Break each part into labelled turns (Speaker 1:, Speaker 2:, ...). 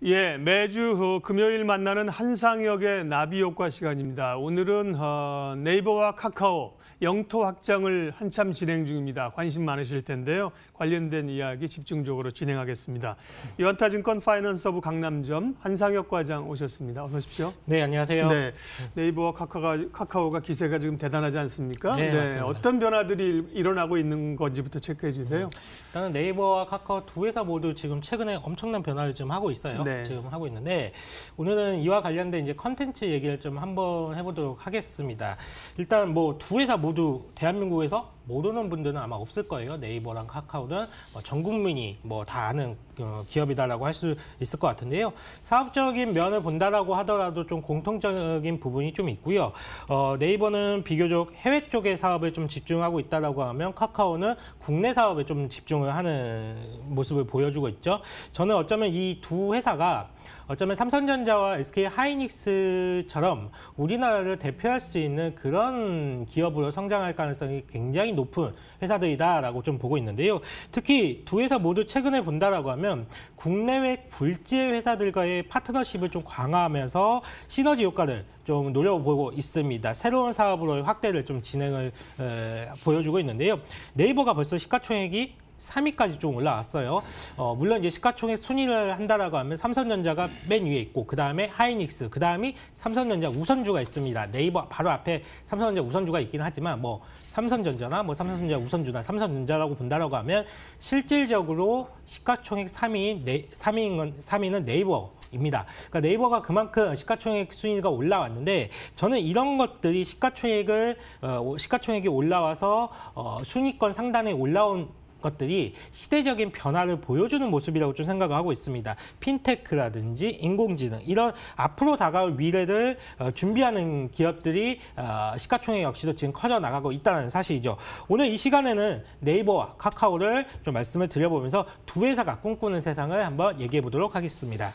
Speaker 1: 예, 매주 금요일 만나는 한상혁의 나비효과 시간입니다. 오늘은 네이버와 카카오 영토 확장을 한참 진행 중입니다. 관심 많으실 텐데요. 관련된 이야기 집중적으로 진행하겠습니다. 유한타증권 파이낸서부 강남점 한상혁 과장 오셨습니다. 어서 오십시오.
Speaker 2: 네, 안녕하세요.
Speaker 1: 네, 네이버와 카카오가 기세가 지금 대단하지 않습니까?
Speaker 2: 네, 맞습니다.
Speaker 1: 어떤 변화들이 일어나고 있는 건지부터 체크해 주세요.
Speaker 2: 일단은 네이버와 카카오 두 회사 모두 지금 최근에 엄청난 변화를 좀 하고 있어요.
Speaker 1: 네.
Speaker 2: 지금 하고 있는데 오늘은 이와 관련된 이제 컨텐츠 얘기를 좀 한번 해보도록 하겠습니다. 일단 뭐 두 회사 모두 대한민국에서 모르는 분들은 아마 없을 거예요. 네이버랑 카카오는 전 국민이 다 아는 기업이다라고 할 수 있을 것 같은데요. 사업적인 면을 본다라고 하더라도 좀 공통적인 부분이 좀 있고요. 네이버는 비교적 해외 쪽의 사업에 좀 집중하고 있다라고 하면 카카오는 국내 사업에 좀 집중을 하는 모습을 보여주고 있죠. 저는 어쩌면 이 두 회사가 삼성전자와 SK하이닉스처럼 우리나라를 대표할 수 있는 그런 기업으로 성장할 가능성이 굉장히 높은 회사들이다라고 좀 보고 있는데요. 특히 두 회사 모두 최근에 본다라고 하면 국내외 굴지의 회사들과의 파트너십을 좀 강화하면서 시너지 효과를 좀 노려보고 있습니다. 새로운 사업으로 확대를 좀 진행을 보여주고 있는데요. 네이버가 벌써 시가총액이 3위까지 좀 올라왔어요. 물론 이제 시가총액 순위를 한다라고 하면 삼성전자가 맨 위에 있고, 그 다음에 하이닉스, 그 다음이 삼성전자 우선주가 있습니다. 네이버 바로 앞에 삼성전자 우선주가 있긴 하지만 삼성전자나 삼성전자 우선주나 삼성전자라고 본다라고 하면 실질적으로 시가총액 3위는 네이버입니다. 그러니까 네이버가 그만큼 시가총액 순위가 올라왔는데, 저는 이런 것들이 시가총액이 올라와서 순위권 상단에 올라온 것들이 시대적인 변화를 보여주는 모습이라고 좀 생각을 하고 있습니다. 핀테크라든지 인공지능, 이런 앞으로 다가올 미래를 준비하는 기업들이 시가총액 역시도 지금 커져 나가고 있다는 사실이죠. 오늘 이 시간에는 네이버와 카카오를 좀 말씀을 드려보면서 두 회사가 꿈꾸는 세상을 한번 얘기해 보도록 하겠습니다.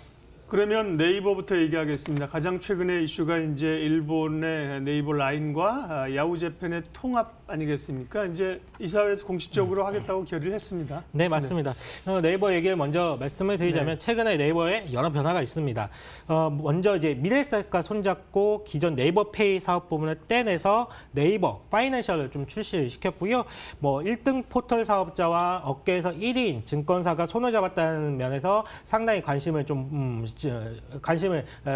Speaker 1: 그러면 네이버부터 얘기하겠습니다. 가장 최근의 이슈가 이제 일본의 네이버 라인과 야후재팬의 통합 아니겠습니까? 이제 이사회에서 공식적으로 하겠다고 결의를 했습니다.
Speaker 2: 네, 맞습니다. 네이버 얘기를 먼저 말씀을 드리자면 최근에 네이버에 여러 변화가 있습니다. 먼저 이제 미래에셋과 손잡고 기존 네이버페이 사업 부문을 떼내서 네이버 파이낸셜을 좀 출시시켰고요. 1등 포털 사업자와 업계에서 1위인 증권사가 손을 잡았다는 면에서 상당히 관심을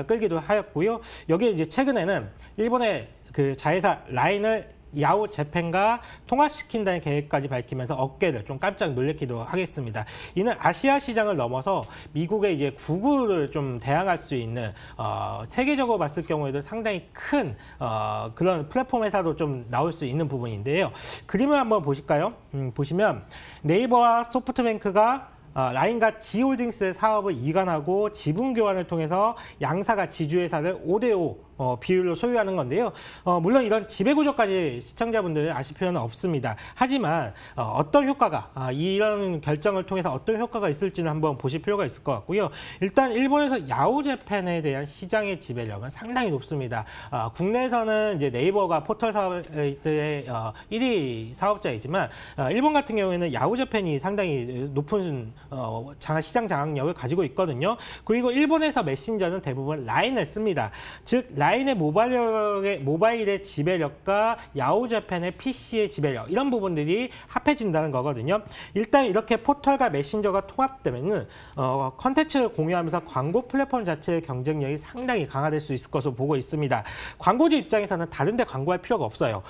Speaker 2: 끌기도 하였고요. 여기에 이제 최근에는 일본의 그 자회사 라인을 야후재팬과 통합시킨다는 계획까지 밝히면서 업계를 좀 깜짝 놀래키도 하겠습니다. 이는 아시아 시장을 넘어서 미국의 이제 구글을 좀 대항할 수 있는 세계적으로 봤을 경우에도 상당히 큰 그런 플랫폼 회사로 좀 나올 수 있는 부분인데요. 그림을 한번 보실까요? 보시면 네이버와 소프트뱅크가 라인과 지홀딩스의 사업을 이관하고 지분 교환을 통해서 양사가 지주회사를 5대5 비율로 소유하는 건데요. 물론 이런 지배구조까지 시청자분들 아실 필요는 없습니다. 하지만 어떤 효과가 이런 결정을 통해서 어떤 효과가 있을지는 한번 보실 필요가 있을 것 같고요. 일단 일본에서 야후재팬에 대한 시장의 지배력은 상당히 높습니다. 국내에서는 이제 네이버가 포털 사업의 1위 사업자이지만 일본 같은 경우에는 야후재팬이 상당히 높은 시장 장악력을 가지고 있거든요. 그리고 일본에서 메신저는 대부분 라인을 씁니다. 즉 라인의 모바일의 지배력과 야후재팬의 PC의 지배력, 이런 부분들이 합해진다는 거거든요. 일단 이렇게 포털과 메신저가 통합되면은 컨텐츠를 공유하면서 광고 플랫폼 자체의 경쟁력이 상당히 강화될 수 있을 것으로 보고 있습니다. 광고주 입장에서는 다른 데 광고할 필요가 없어요.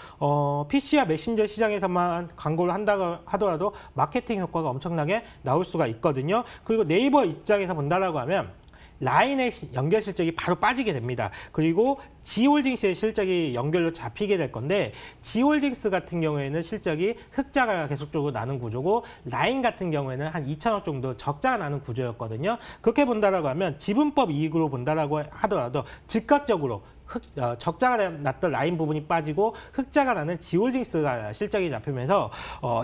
Speaker 2: PC와 메신저 시장에서만 광고를 한다고 하더라도 마케팅 효과가 엄청나게 나올 수가 있거든요. 그리고 네이버 입장에서 본다라고 하면 라인의 연결 실적이 바로 빠지게 됩니다. 그리고 지홀딩스의 실적이 연결로 잡히게 될 건데, 지홀딩스 같은 경우에는 실적이 흑자가 계속적으로 나는 구조고, 라인 같은 경우에는 한 2천억 정도 적자가 나는 구조였거든요. 그렇게 본다라고 하면 지분법 이익으로 본다라고 하더라도 즉각적으로 적자가 났던 라인 부분이 빠지고 흑자가 나는 지홀딩스가 실적이 잡히면서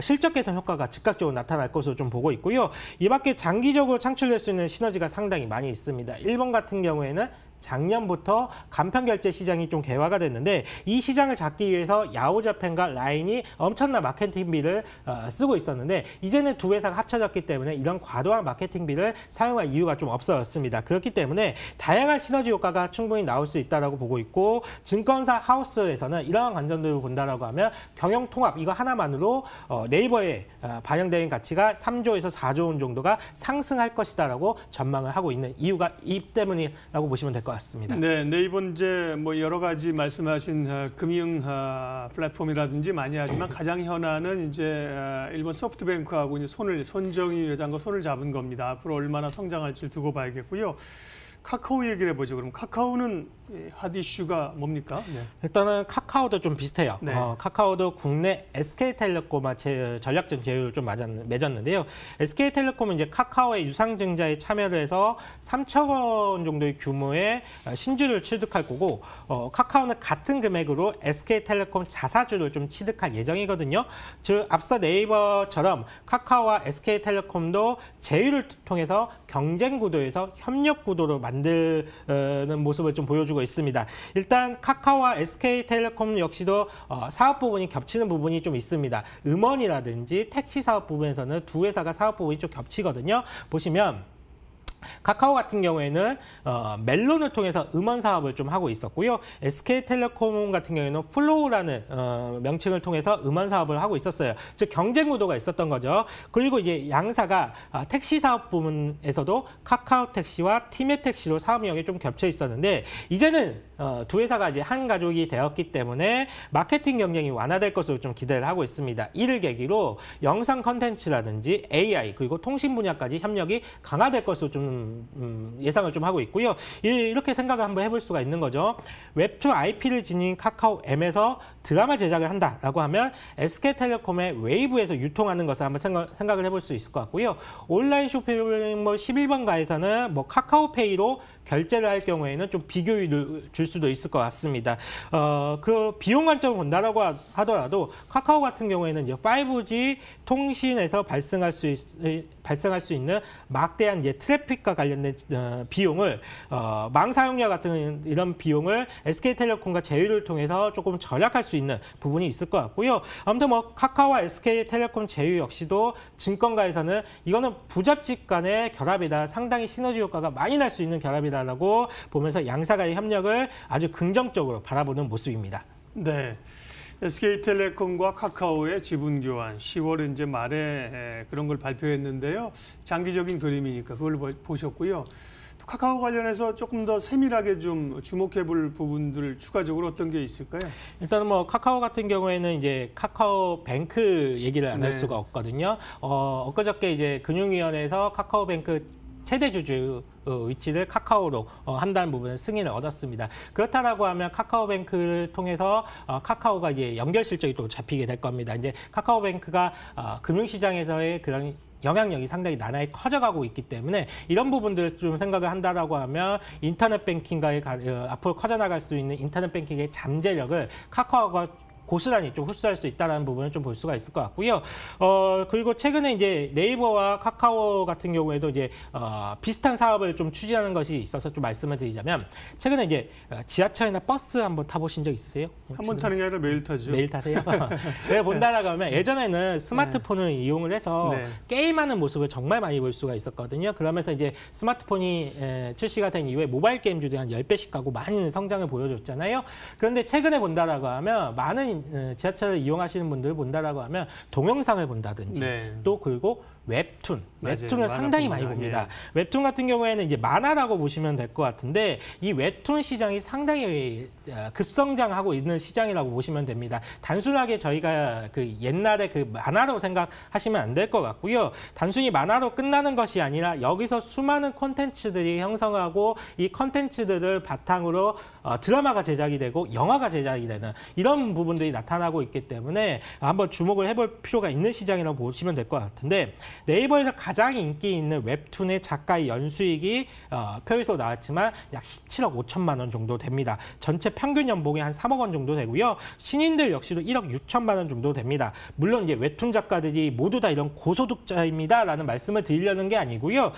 Speaker 2: 실적 개선 효과가 즉각적으로 나타날 것으로 좀 보고 있고요. 이 밖에 장기적으로 창출될 수 있는 시너지가 상당히 많이 있습니다. 일본 같은 경우에는 작년부터 간편 결제 시장이 좀 개화가 됐는데 이 시장을 잡기 위해서 야후 재팬과 라인이 엄청난 마케팅비를 쓰고 있었는데 이제는 두 회사가 합쳐졌기 때문에 이런 과도한 마케팅비를 사용할 이유가 좀 없어졌습니다. 그렇기 때문에 다양한 시너지 효과가 충분히 나올 수 있다고 보고 있고 증권사 하우스에서는 이러한 관점들을 본다라고 하면 경영 통합 이거 하나만으로 네이버에 반영된 가치가 3조에서 4조 원 정도가 상승할 것이다라고 전망을 하고 있는 이유가 이 때문이라고 보시면 될 것 같습니다.
Speaker 1: 네, 네이버 이제 뭐 여러 가지 말씀하신 금융 플랫폼이라든지 많이 하지만 가장 현안은 이제 일본 소프트뱅크하고 이제 손정희 회장과 손을 잡은 겁니다. 앞으로 얼마나 성장할지 두고 봐야겠고요. 카카오 얘기를 해보죠. 그럼 카카오는 핫 이슈가 뭡니까? 네.
Speaker 2: 일단은 카카오도 좀 비슷해요.
Speaker 1: 네.
Speaker 2: 카카오도 국내 SK텔레콤과 전략적 제휴를 좀 맺었는데요. SK텔레콤은 이제 카카오의 유상증자에 참여를 해서 3천 원 정도의 규모의 신주를 취득할 거고 카카오는 같은 금액으로 SK텔레콤 자사주를 좀 취득할 예정이거든요. 즉 앞서 네이버처럼 카카오와 SK텔레콤도 제휴를 통해서 경쟁 구도에서 협력 구도로 만드는 모습을 좀 보여주고 있습니다. 일단 카카오와 SK텔레콤 역시도 사업 부분이 겹치는 부분이 좀 있습니다. 음원이라든지 택시 사업 부분에서는 두 회사가 사업 부분이 좀 겹치거든요. 보시면 카카오 같은 경우에는 멜론을 통해서 음원 사업을 좀 하고 있었고요. SK텔레콤 같은 경우에는 플로우라는 명칭을 통해서 음원 사업을 하고 있었어요. 즉 경쟁 구도가 있었던 거죠. 그리고 이제 양사가 택시 사업 부분에서도 카카오 택시와 티맵 택시로 사업 영역이 좀 겹쳐 있었는데 이제는 두 회사가 이제 한 가족이 되었기 때문에 마케팅 경쟁이 완화될 것으로 좀 기대를 하고 있습니다. 이를 계기로 영상 컨텐츠라든지 AI 그리고 통신 분야까지 협력이 강화될 것으로 좀 예상을 좀 하고 있고요. 이렇게 생각을 한번 해볼 수가 있는 거죠. 웹툰 IP를 지닌 카카오 M에서 드라마 제작을 한다라고 하면 SK텔레콤의 웨이브에서 유통하는 것을 한번 생각을 해볼 수 있을 것 같고요. 온라인 쇼핑몰 11번가에서는 뭐 카카오페이로 결제를 할 경우에는 좀 비교율을 줄 수도 있을 것 같습니다. 그 비용 관점을 본다라고 하더라도 카카오 같은 경우에는 이제 5G 통신에서 발생할 수 있는 막대한 이제 트래픽과 관련된 비용을 망 사용료 같은 이런 비용을 SK텔레콤과 제휴를 통해서 조금 절약할 수 있는 부분이 있을 것 같고요. 아무튼 뭐 카카오와 SK텔레콤 제휴 역시도 증권가에서는 이거는 부잡집 간의 결합이다. 상당히 시너지 효과가 많이 날 수 있는 결합이다라고 보면서 양사가의 협력을 아주 긍정적으로 바라보는 모습입니다.
Speaker 1: 네. SK텔레콤과 카카오의 지분 교환 10월 이제 말에 그런 걸 발표했는데요. 장기적인 그림이니까 그걸 보셨고요. 또 카카오 관련해서 조금 더 세밀하게 좀 주목해 볼 부분들 추가적으로 어떤 게 있을까요?
Speaker 2: 일단은 뭐 카카오 같은 경우에는 이제 카카오뱅크 얘기를 안 할 수가 없거든요. 엊그저께 이제 금융위원회에서 카카오뱅크 최대 주주 위치를 카카오로 한다는 부분은 승인을 얻었습니다. 그렇다라고 하면 카카오뱅크를 통해서 카카오가 이제 연결 실적이 또 잡히게 될 겁니다. 이제 카카오뱅크가 금융시장에서의 그런 영향력이 상당히 나날이 커져가고 있기 때문에 이런 부분들을 좀 생각을 한다라고 하면 인터넷 뱅킹과의 앞으로 커져나갈 수 있는 인터넷 뱅킹의 잠재력을 카카오가 고스란히 좀 흡수할 수 있다는 부분을 좀 볼 수가 있을 것 같고요. 그리고 최근에 이제 네이버와 카카오 같은 경우에도 이제 비슷한 사업을 좀 추진하는 것이 있어서 좀 말씀을 드리자면 최근에 이제 지하철이나 버스 한번 타보신 적 있으세요?
Speaker 1: 한번 타는 게 아니라 매일 타죠.
Speaker 2: 매일 타세요? 왜 본다라고 하면 예전에는 스마트폰을 이용을 해서 게임하는 모습을 정말 많이 볼 수가 있었거든요. 그러면서 이제 스마트폰이 출시가 된 이후에 모바일 게임주들이 한 10배씩 가고 많은 성장을 보여줬잖아요. 그런데 최근에 본다라고 하면 많은 지하철을 이용하시는 분들 본다라고 하면 동영상을 본다든지 또 그리고 웹툰을 상당히 많이 봅니다. 웹툰 같은 경우에는 이제 만화라고 보시면 될 것 같은데 이 웹툰 시장이 상당히 급성장하고 있는 시장이라고 보시면 됩니다. 단순하게 저희가 그 옛날에 그 만화로 생각하시면 안 될 것 같고요. 단순히 만화로 끝나는 것이 아니라 여기서 수많은 콘텐츠들이 형성하고 이 콘텐츠들을 바탕으로 드라마가 제작이 되고 영화가 제작이 되는 이런 부분들이 나타나고 있기 때문에 한번 주목을 해볼 필요가 있는 시장이라고 보시면 될 것 같은데 네이버에서 가장 인기 있는 웹툰의 작가의 연수익이 표에서 나왔지만 약 17억 5천만 원 정도 됩니다. 전체 평균 연봉이 한 3억 원 정도 되고요. 신인들 역시도 1억 6천만 원 정도 됩니다. 물론 이제 웹툰 작가들이 모두 다 이런 고소득자입니다라는 말씀을 드리려는 게 아니고요.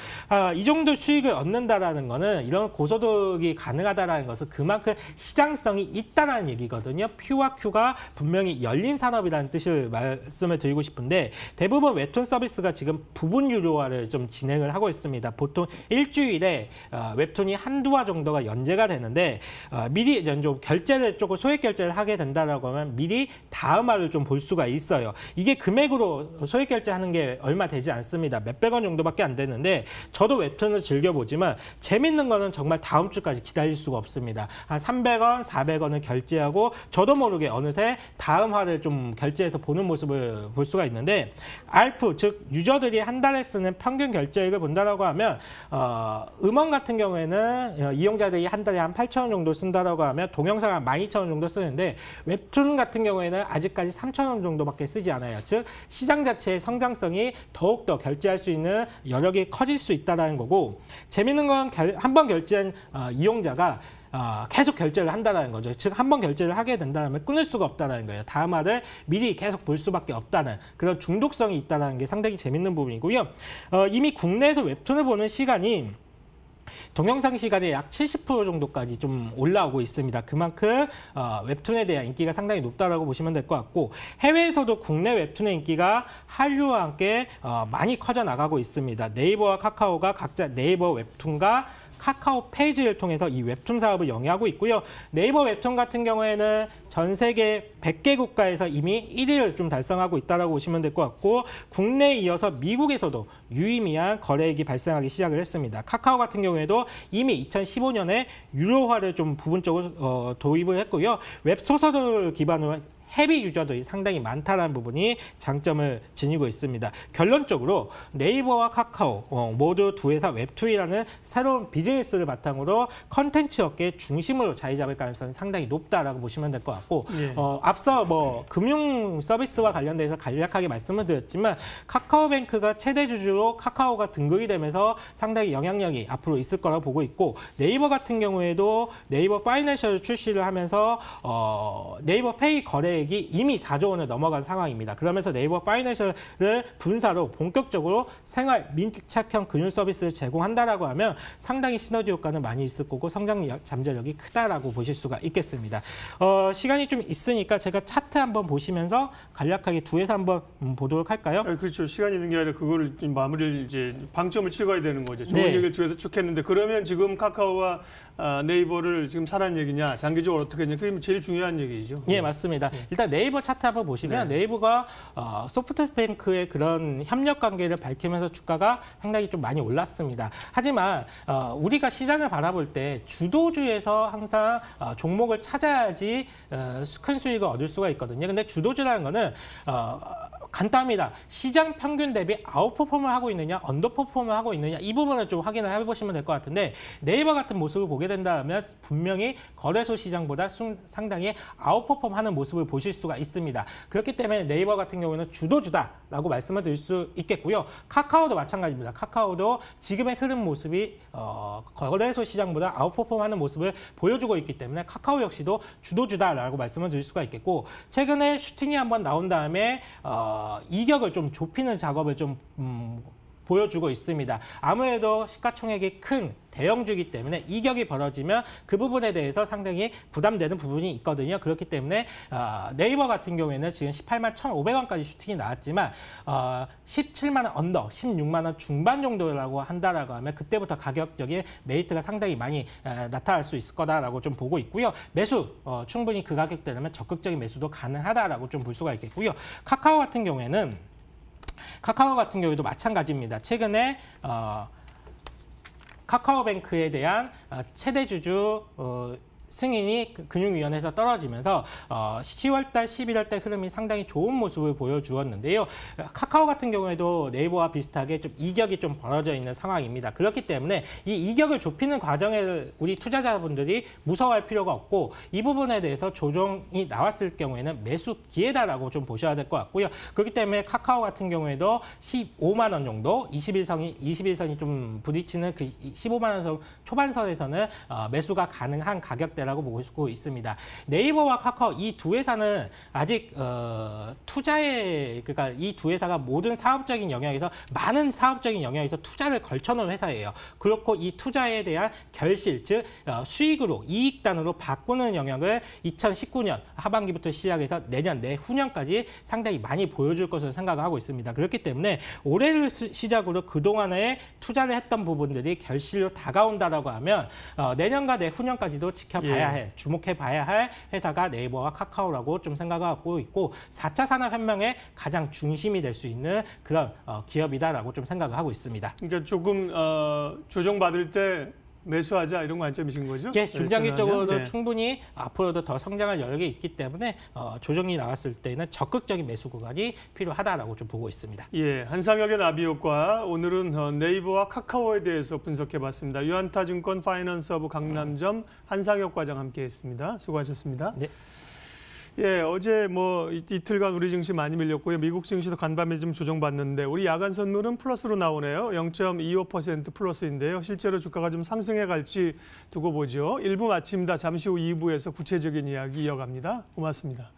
Speaker 2: 이 정도 수익을 얻는다라는 거는 이런 고소득이 가능하다라는 것은 그만큼 시장성이 있다라는 얘기거든요. P와 Q가 분명히 열린 산업이라는 뜻을 말씀을 드리고 싶은데 대부분 웹툰 서비스가 지금 부분 유료화를 좀 진행을 하고 있습니다. 보통 일주일에 웹툰이 한두 화 정도가 연재가 되는데 미리 좀 결제를 조금 소액 결제를 하게 된다라고 하면 미리 다음 화를 좀 볼 수가 있어요. 이게 금액으로 소액 결제하는 게 얼마 되지 않습니다. 몇백 원 정도밖에 안 되는데 저도 웹툰을 즐겨보지만 재밌는 거는 정말 다음 주까지 기다릴 수가 없습니다. 한 300원, 400원을 결제하고 저도 모르게 어느새 다음 화를 좀 결제해서 보는 모습을 볼 수가 있는데 ARPU, 즉 유저들이 한 달에 쓰는 평균 결제액을 본다라고 하면 음원 같은 경우에는 이용자들이 한 달에 한 8,000원 정도 쓴다라고 하면 동영상 한 12,000원 정도 쓰는데 웹툰 같은 경우에는 아직까지 3,000원 정도밖에 쓰지 않아요. 즉 시장 자체의 성장성이 더욱더 결제할 수 있는 여력이 커질 수 있다는 거고 재밌는 건 한 번 결제한 이용자가 계속 결제를 한다는 거죠. 즉 한 번 결제를 하게 된다면 끊을 수가 없다는 거예요. 다음 화를 미리 계속 볼 수밖에 없다는 그런 중독성이 있다는 게 상당히 재밌는 부분이고요. 이미 국내에서 웹툰을 보는 시간이 동영상 시간의 약 70% 정도까지 좀 올라오고 있습니다. 그만큼 웹툰에 대한 인기가 상당히 높다라고 보시면 될 것 같고 해외에서도 국내 웹툰의 인기가 한류와 함께 많이 커져 나가고 있습니다. 네이버와 카카오가 각자 네이버 웹툰과 카카오 페이지를 통해서 이 웹툰 사업을 영위하고 있고요. 네이버 웹툰 같은 경우에는 전 세계 100개 국가에서 이미 1위를 좀 달성하고 있다고 보시면 될 것 같고 국내에 이어서 미국에서도 유의미한 거래액이 발생하기 시작을 했습니다. 카카오 같은 경우에도 이미 2015년에 유료화를 좀 부분적으로 도입을 했고요. 웹소설 기반으로 헤비 유저들이 상당히 많다는 부분이 장점을 지니고 있습니다. 결론적으로 네이버와 카카오 모두 두 회사 웹툰이라는 새로운 비즈니스를 바탕으로 컨텐츠 업계 중심으로 자리 잡을 가능성이 상당히 높다라고 보시면 될 것 같고 앞서 금융 서비스와 관련돼서 간략하게 말씀을 드렸지만 카카오뱅크가 최대 주주로 카카오가 등극이 되면서 상당히 영향력이 앞으로 있을 거라고 보고 있고 네이버 같은 경우에도 네이버 파이낸셜 출시를 하면서 네이버 페이 거래액이 이미 4조 원을 넘어간 상황입니다. 그러면서 네이버 파이낸셜을 분사로 본격적으로 생활 밀착형 금융 서비스를 제공한다라고 하면 상당히 시너지 효과는 많이 있을 거고 성장 잠재력이 크다라고 보실 수가 있겠습니다. 시간이 좀 있으니까 제가 차트 한번 보시면서 간략하게 두 회사 한번 보도록 할까요?
Speaker 1: 그렇죠. 시간이 있는 게 아니라 그거를 마무리를 이제 방점을 찍어야 되는 거죠. 좋은
Speaker 2: 네.
Speaker 1: 얘기를 두 회사 쭉 했는데 그러면 지금 카카오와 네이버를 지금 사라는 얘기냐, 장기적으로 어떻게 했냐, 그게 제일 중요한 얘기죠.
Speaker 2: 예, 맞습니다. 일단 네이버 차트 한번 보시면 네이버가 소프트뱅크의 그런 협력 관계를 밝히면서 주가가 상당히 좀 많이 올랐습니다. 하지만 우리가 시장을 바라볼 때 주도주에서 항상 종목을 찾아야지 큰 수익을 얻을 수가 있거든요. 근데 주도주라는 거는 간단합니다. 시장 평균 대비 아웃퍼폼을 하고 있느냐, 언더퍼폼을 하고 있느냐 이 부분을 좀 확인을 해보시면 될 것 같은데 네이버 같은 모습을 보게 된다면 분명히 거래소 시장보다 상당히 아웃퍼폼하는 모습을 보실 수가 있습니다. 그렇기 때문에 네이버 같은 경우는 주도주다라고 말씀을 드릴 수 있겠고요. 카카오도 마찬가지입니다. 카카오도 지금의 흐름 모습이 거래소 시장보다 아웃퍼폼하는 모습을 보여주고 있기 때문에 카카오 역시도 주도주다라고 말씀을 드릴 수가 있겠고 최근에 슈팅이 한번 나온 다음에 이격을 좀 좁히는 작업을 좀 보여주고 있습니다. 아무래도 시가총액이 큰 대형주이기 때문에 이격이 벌어지면 그 부분에 대해서 상당히 부담되는 부분이 있거든요. 그렇기 때문에 네이버 같은 경우에는 지금 18만 1,500원까지 슈팅이 나왔지만 17만 원 언더, 16만 원 중반 정도라고 한다라고 하면 그때부터 가격적인 메리트가 상당히 많이 나타날 수 있을 거다라고 좀 보고 있고요. 매수 충분히 그 가격대라면 적극적인 매수도 가능하다라고 좀 볼 수가 있겠고요. 카카오 같은 경우에도 마찬가지입니다. 최근에 카카오뱅크에 대한 최대 주주 승인이 금융위원회에서 떨어지면서 10월 달, 11월 달 흐름이 상당히 좋은 모습을 보여주었는데요. 카카오 같은 경우에도 네이버와 비슷하게 좀 이격이 좀 벌어져 있는 상황입니다. 그렇기 때문에 이 이격을 좁히는 과정에 우리 투자자분들이 무서워할 필요가 없고 이 부분에 대해서 조정이 나왔을 경우에는 매수 기회다라고 좀 보셔야 될 것 같고요. 그렇기 때문에 카카오 같은 경우에도 15만 원 정도 21선이 좀 부딪히는 그 15만 원 초반선에서는 매수가 가능한 가격대라고 보고 있습니다. 네이버와 카카오 이 두 회사는 아직 그러니까 이 두 회사가 모든 사업적인 영역에서 많은 사업적인 영역에서 투자를 걸쳐놓은 회사예요. 그렇고 이 투자에 대한 결실, 즉 수익으로 이익단으로 바꾸는 영역을 2019년 하반기부터 시작해서 내년 내후년까지 상당히 많이 보여줄 것으로 생각하고 있습니다. 그렇기 때문에 올해를 시작으로 그동안에 투자를 했던 부분들이 결실로 다가온다라고 하면 내년과 내후년까지도 지켜봐야 할, 주목해봐야 할 회사가 네이버와 카카오라고 좀 생각하고 있고 4차 산업혁명의 가장 중심이 될 수 있는 그런 기업이다라고 좀 생각을 하고 있습니다.
Speaker 1: 그러니까 조금 조정받을 때 매수하자 이런 관점이신 거죠?
Speaker 2: 예, 중장기적으로도
Speaker 1: 네.
Speaker 2: 충분히 앞으로도 더 성장할 여력이 있기 때문에 조정이 나왔을 때는 적극적인 매수 구간이 필요하다라고 좀 보고 있습니다.
Speaker 1: 예, 한상혁의 나비 효과 오늘은 네이버와 카카오에 대해서 분석해봤습니다. 유한타증권 파이낸스허브 강남점 한상혁 과장 함께했습니다. 수고하셨습니다.
Speaker 2: 네.
Speaker 1: 예, 어제 뭐 이틀간 우리 증시 많이 밀렸고요. 미국 증시도 간밤에 좀 조정받는데 우리 야간 선물은 플러스로 나오네요. 0.25% 플러스인데요. 실제로 주가가 좀 상승해 갈지 두고 보죠. 1부 마칩니다. 잠시 후 2부에서 구체적인 이야기 이어갑니다. 고맙습니다.